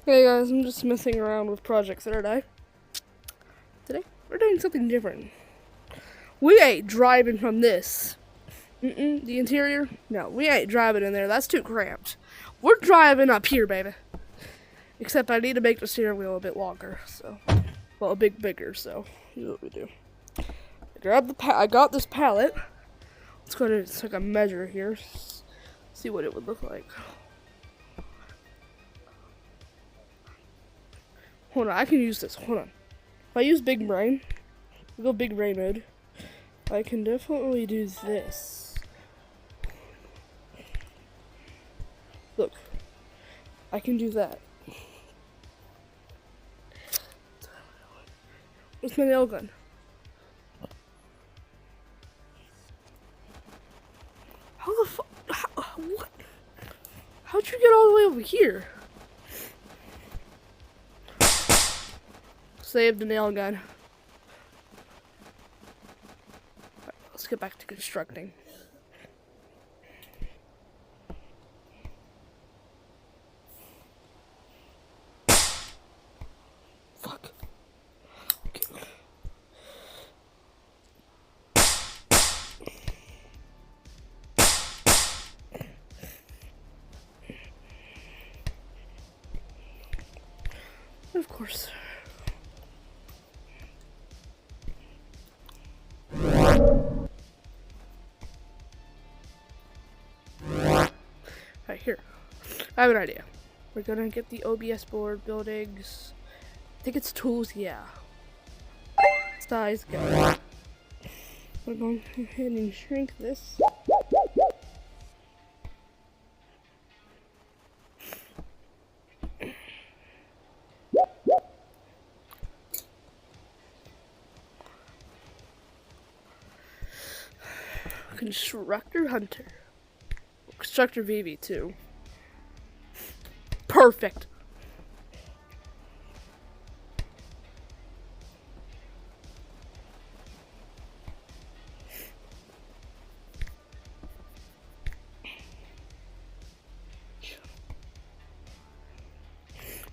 Hey guys, I'm just messing around with Project Third Eye. Today, we're doing something different. We ain't driving from this. The interior? No, we ain't driving in there. That's too cramped. We're driving up here, baby. Except I need to make the steering wheel a bit longer, so. Well, a bit bigger, so. Here's what we do. I got this pallet. Let's go to take a measure here. See what it would look like. Hold on, I can use this. Hold on. If I use big brain, go big brain mode, I can definitely do this. Look, I can do that. Where's my nail gun? How the fuck? What? How'd you get all the way over here? Save the nail gun. Right, let's get back to constructing. Fuck. Okay. Of course. Right here. I have an idea. We're gonna get the OBS board buildings. I think it's tools, yeah. Size, go. We're going ahead and shrink this. Constructor Hunter. Constructor VV too. Perfect.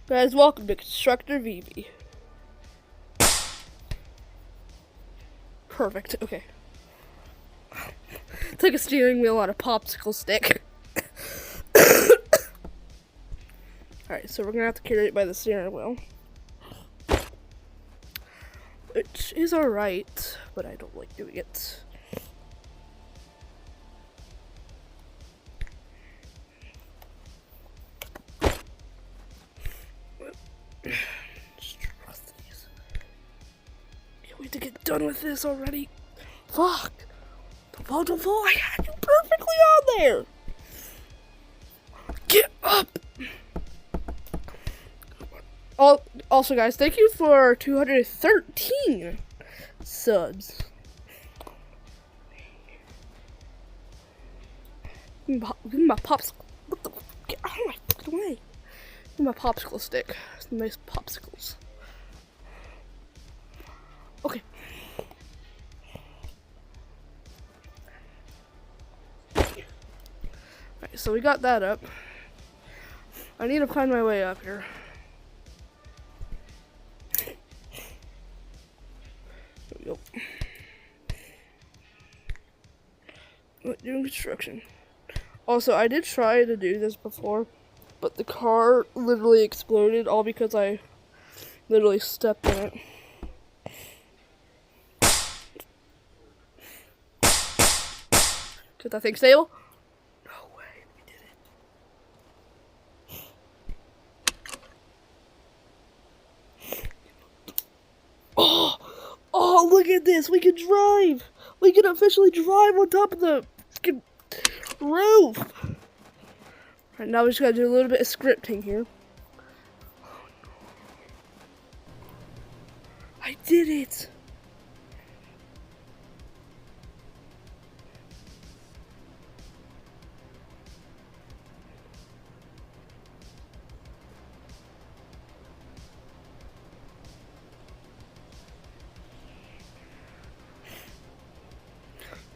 Guys, welcome to Constructor VV. Perfect. Okay. It's like a steering wheel on a popsicle stick. Alright, so we're gonna have to carry it by the steering wheel. Which is alright, but I don't like doing it. Just trust these. Can't wait to get done with this already. Fuck! Don't fall. I had you perfectly on there! Get up! Also, guys, thank you for 213 subs. Give me my popsicle. What the? Get out of my fucking way. Give me my popsicle stick. Some nice popsicles. Okay. Alright, so we got that up. I need to find my way up here. There we go. Doing construction. Also, I did try to do this before, but the car literally exploded, all because I literally stepped in it. Is that thing stable? No way, we did it. Oh, look at this! We can drive! We can officially drive on top of the fucking roof! Alright, now we just gotta do a little bit of scripting here. I did it!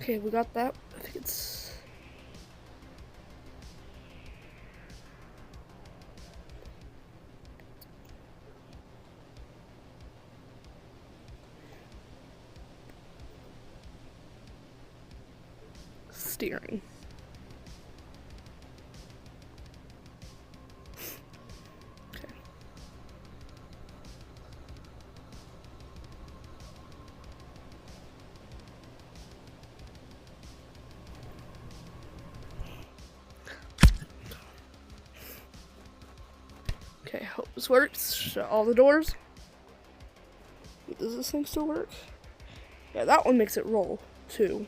Okay, we got that. I think it's... steering. Okay. Okay, hope this works. Shut all the doors. Does this thing still work? Yeah, that one makes it roll, too.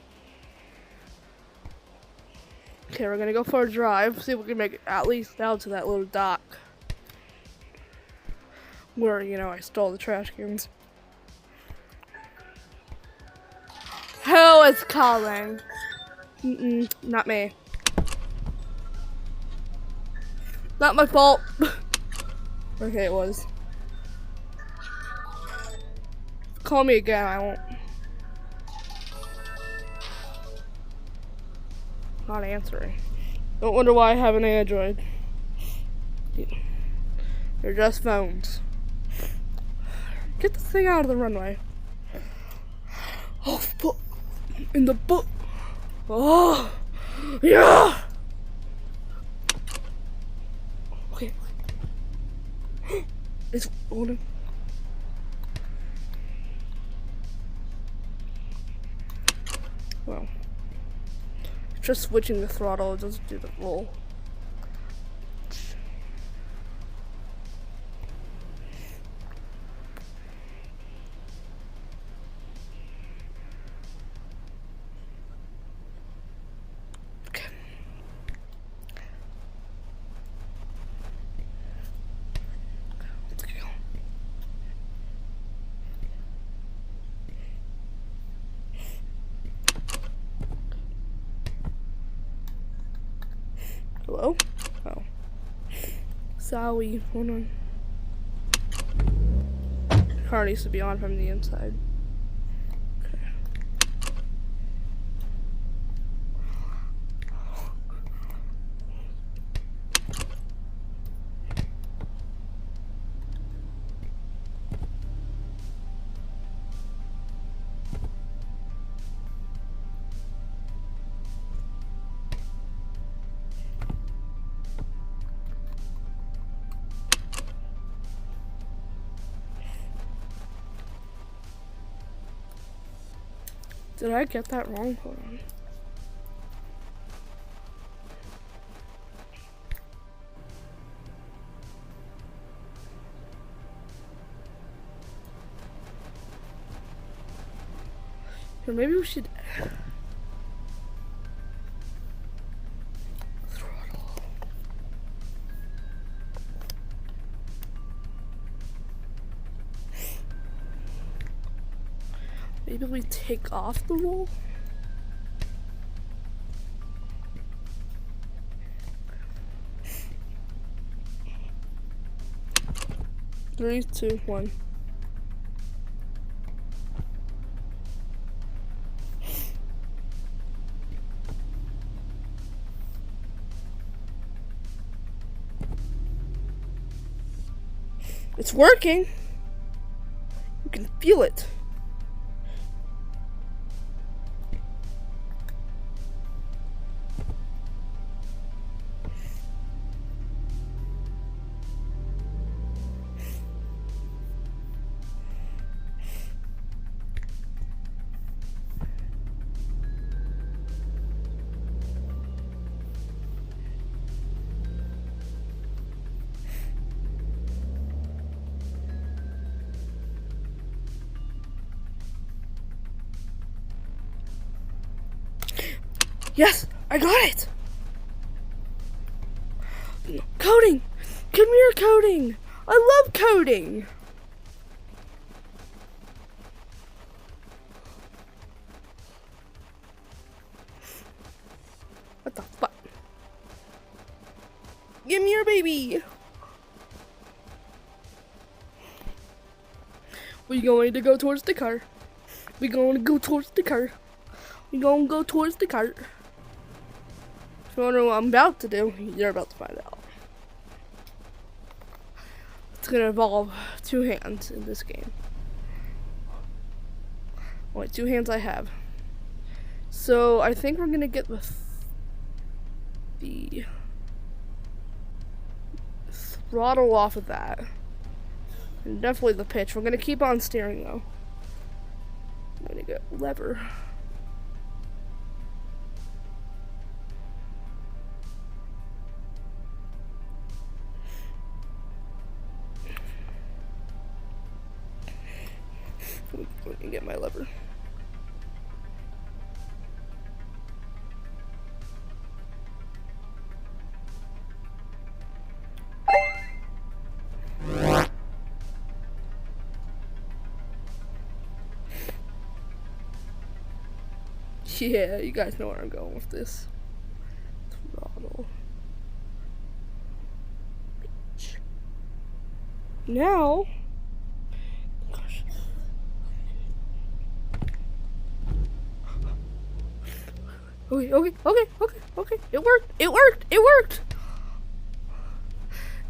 Okay, we're gonna go for a drive, see if we can make it at least down to that little dock. Where, you know, I stole the trash cans. Who is calling? Not me. Not my fault. Okay, it was. Call me again, I won't. Not answering. Don't wonder why I have an Android. They're just phones. Get this thing out of the runway. Oh, fuck. In the book. Oh, yeah. Okay. It's rolling. Well, just switching the throttle doesn't do the roll. Okay. Let's go. Hello? Oh. Sorry, hold on. Car needs to be on from the inside. Okay. Did I get that wrong? Hold on. Or maybe we should throttle. Maybe we take off the roll. 3, 2, 1. It's working. You can feel it. Yes, I got it! Coding! Come here, coding! I love coding! What the fuck? Give me your baby! We going to go towards the car. We going to go towards the car. We going to go towards the car. If you wonder what I'm about to do, you're about to find out. It's gonna involve 2 hands in this game. Only 2 hands I have. So I think we're gonna get the throttle off of that. And definitely the pitch. We're gonna keep on steering though. I'm gonna get lever. Let me get my lever. Yeah, you guys know where I'm going with this. Throttle. Now, gosh. Okay. It worked.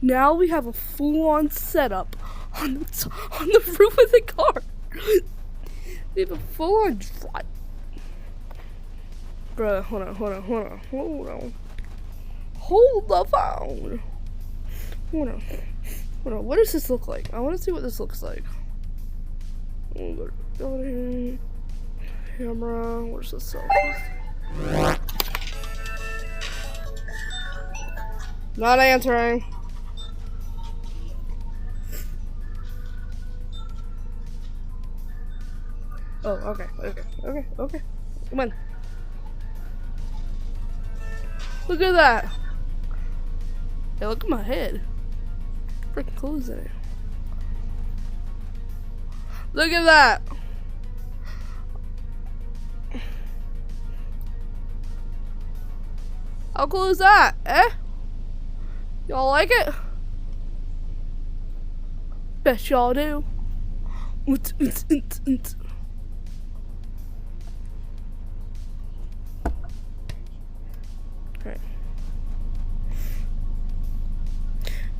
Now we have a full-on setup on the roof of the car. We have a full-on drive. Bruh, hold on. Hold the phone. Hold on. What does this look like? I want to see what this looks like. Go to camera. Where's the selfies? Not answering. Oh, okay. Come on. Look at that. Hey, look at my head. Freaking clothes in it. Look at that. How cool is that, eh? Y'all like it? Bet y'all do.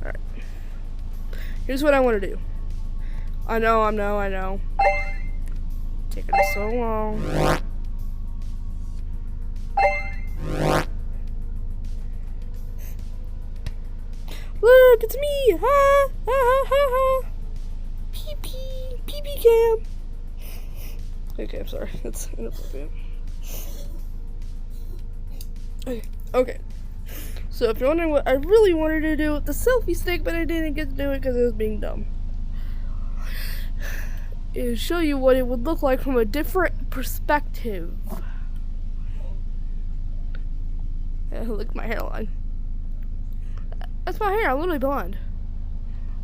Alright. Here's what I want to do. I know. Taking so long. Look, it's me! Ha! Pee cam. Okay, I'm sorry. That's inappropriate. Okay. So if you're wondering what I really wanted to do with the selfie stick, but I didn't get to do it because I was being dumb, is show you what it would look like from a different perspective. Yeah, look at my hairline. That's my hair. I'm literally blonde,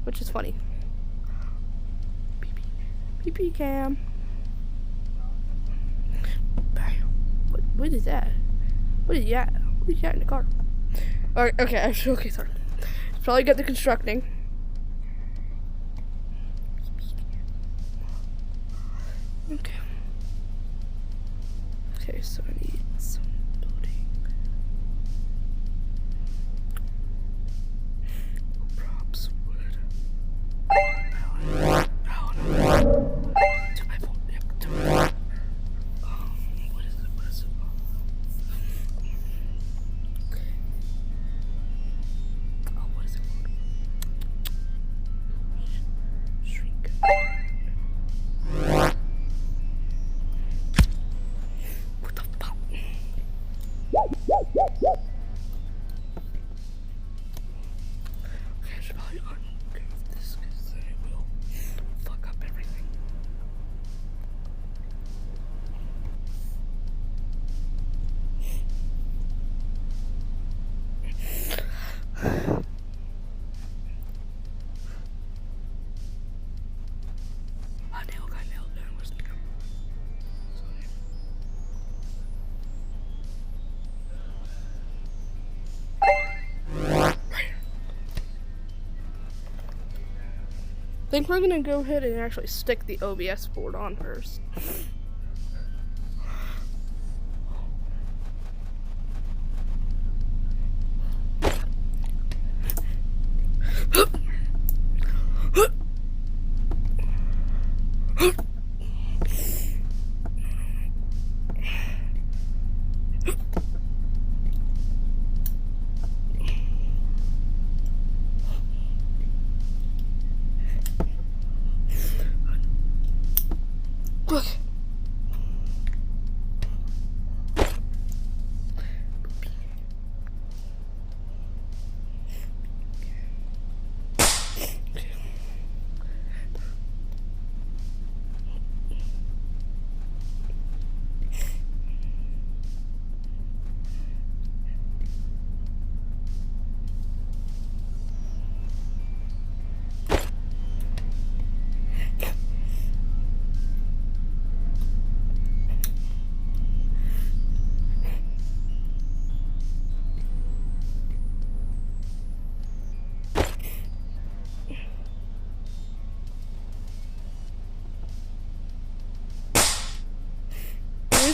which is funny. PP cam. What is that? What is that? What is that in the car? Okay, sorry. Probably get the constructing. Okay, so I need some building. Props, wood. What is it? Oh, what is it called? Shrink. What the fuck? Okay, I should probably uncurve this because then it will fuck up everything. Nail down. Where's the camera? I think we're gonna go ahead and actually stick the OBS board on first.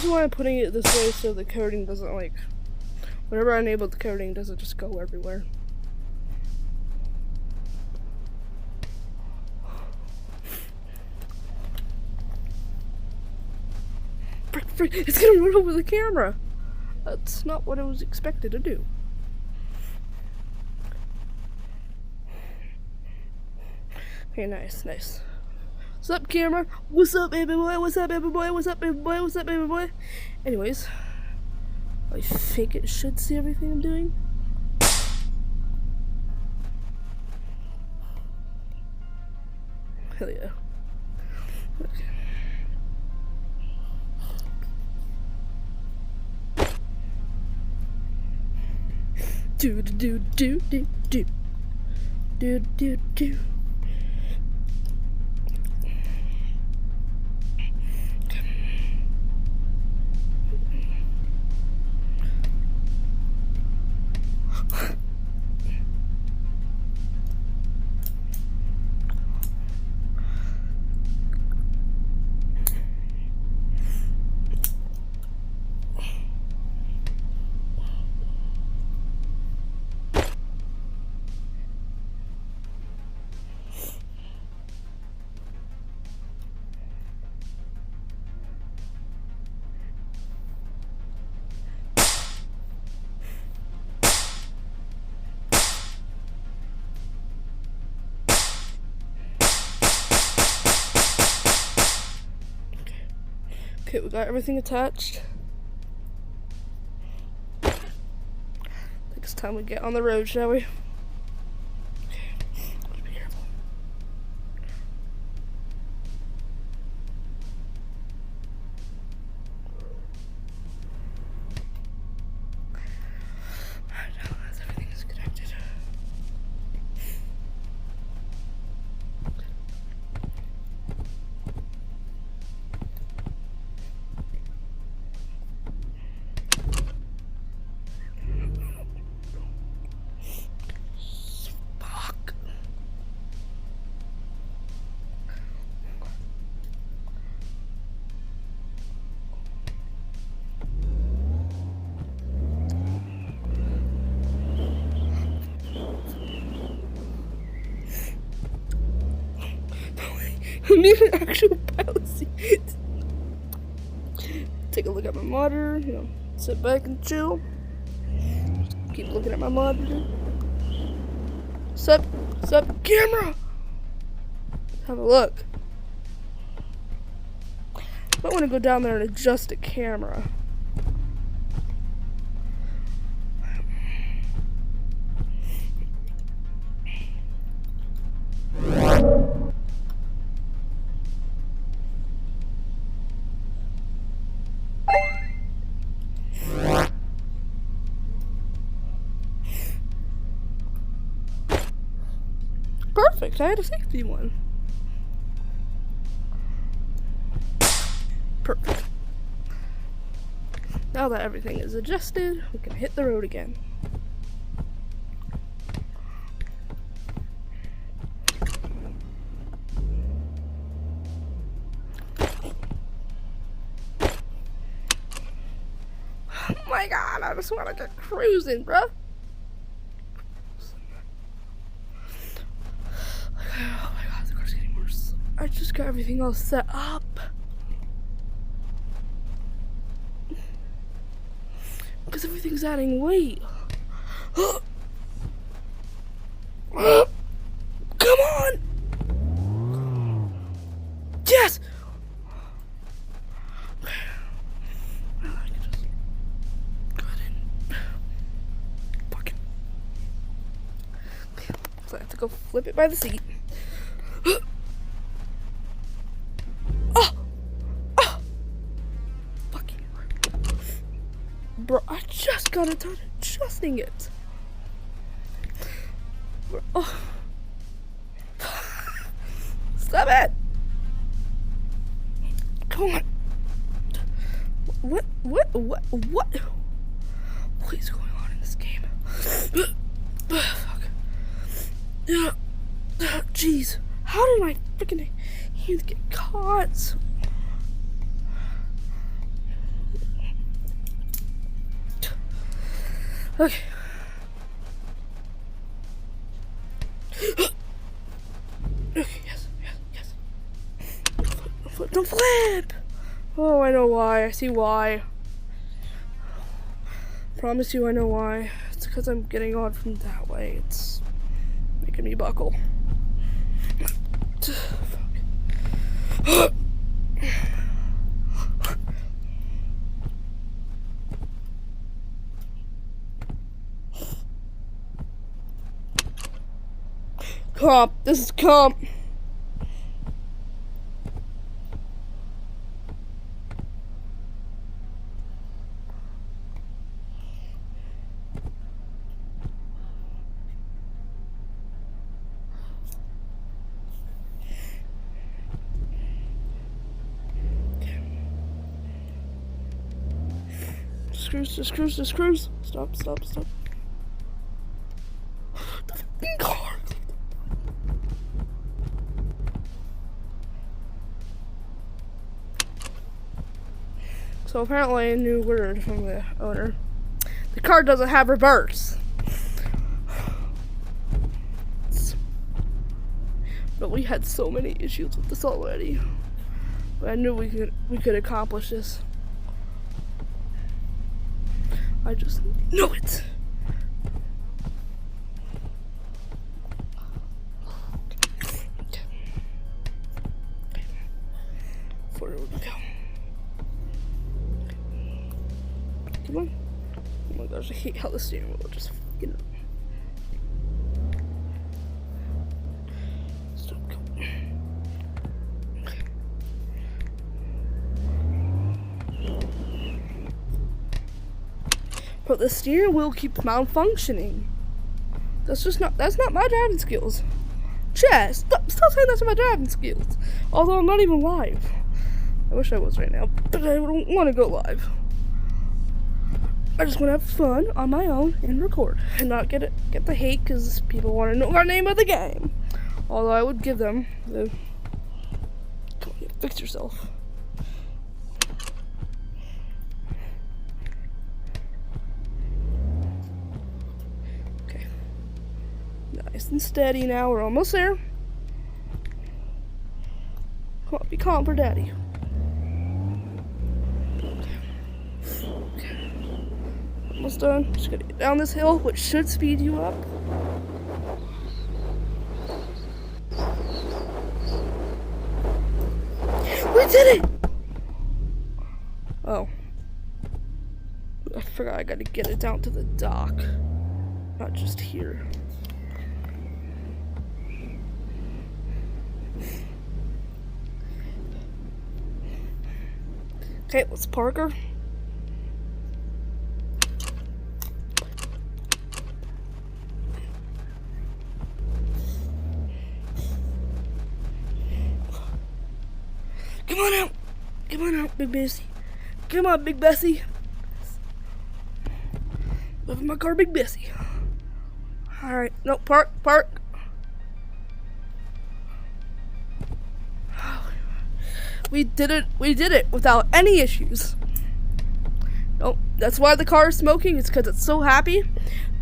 reason why I'm putting it this way is so the coding doesn't like, whenever I enable the coding, doesn't just go everywhere. Frick, it's gonna run over the camera. That's not what I was expected to do. Okay, nice. What's up, camera? What's up, baby boy? What's up, baby boy? What's up, baby boy? What's up, baby boy? Anyways, I think it should see everything I'm doing. Hell yeah. Okay. Do. Okay, we got everything attached. I think it's time we get on the road, shall we? Okay, let's be careful. Alright, now as everything is connected. I need an actual pilot seat. Take a look at my monitor, you know, sit back and chill. Keep looking at my monitor. Sup, camera! Have a look. Might want to go down there and adjust the camera. Perfect, I had a safety one. Perfect. Now that everything is adjusted, we can hit the road again. Oh my god, I just want to get cruising, bruh. Oh my god, the car's getting worse. I just got everything all set up. Because everything's adding weight. Come on! Yes! I can just go ahead and fucking. So I have to go flip it by the seat. Bro, I just got done adjusting it. Oh. Stop it! Come on. What is going on in this game? Fuck. Jeez. How did my freaking hands get caught? Okay. Okay, yes. Don't flip! Oh, I know why. I see why. Promise you I know why. It's because I'm getting on from that way. It's making me buckle. Comp. This is comp. Just cruise. Stop. The fucking car. So apparently a new word from the owner. The car doesn't have reverse. But we had so many issues with this already. But I knew we could accomplish this. I just knew it. Where would we go? Come on. Oh my gosh, I hate how the steering wheel just fucking. Stop going. But the steering wheel keeps malfunctioning. That's not my driving skills. Chess, stop saying that's my driving skills. Although I'm not even live. I wish I was right now, but I don't want to go live. I just want to have fun on my own and record, and not get the hate because people want to know our name of the game. Although I would give them the. Come on, fix yourself. Okay. Nice and steady now. We're almost there. Come on, be calm for Daddy. Almost done. Just gonna get down this hill, which should speed you up. We did it! Oh. I forgot I gotta get it down to the dock. Not just here. Okay, let's park her. Come on out, Big Bessie. Come on, Big Bessie. Live in my car, Big Bessie. Alright, no, park. We did it without any issues. Nope, that's why the car is smoking. It's because it's so happy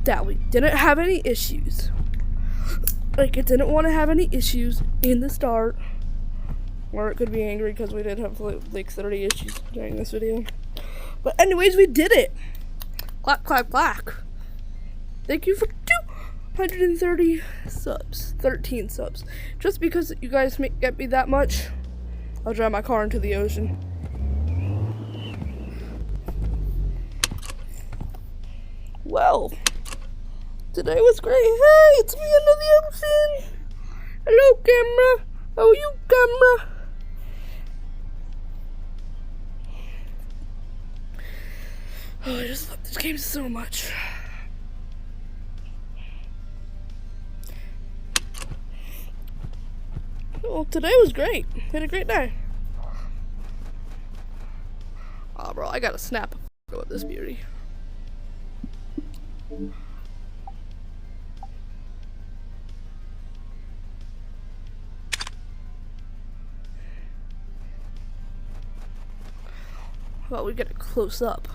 that we didn't have any issues. Like, it didn't want to have any issues in the start. Or it could be angry because we did have like 30 issues during this video. But anyways, we did it. Clack. Thank you for 230 subs. 13 subs. Just because you guys get me that much, I'll drive my car into the ocean. Well, today was great. Hey, it's me into the ocean. Hello, camera. How are you, camera? Oh, I just love this game so much. Well, today was great. Had a great day. Oh, bro, I gotta snap a photo of this beauty. How about we get it close up?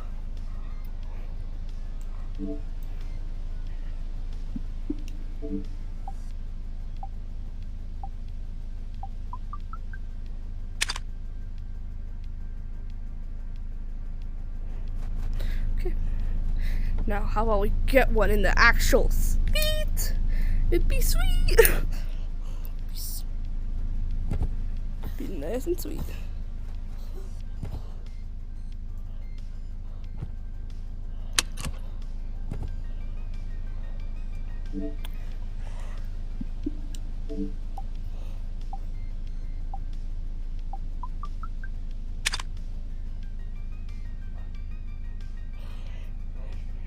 Now, how about we get one in the actual seat? It'd be sweet. Be nice and sweet.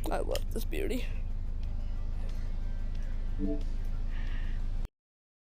I love this beauty.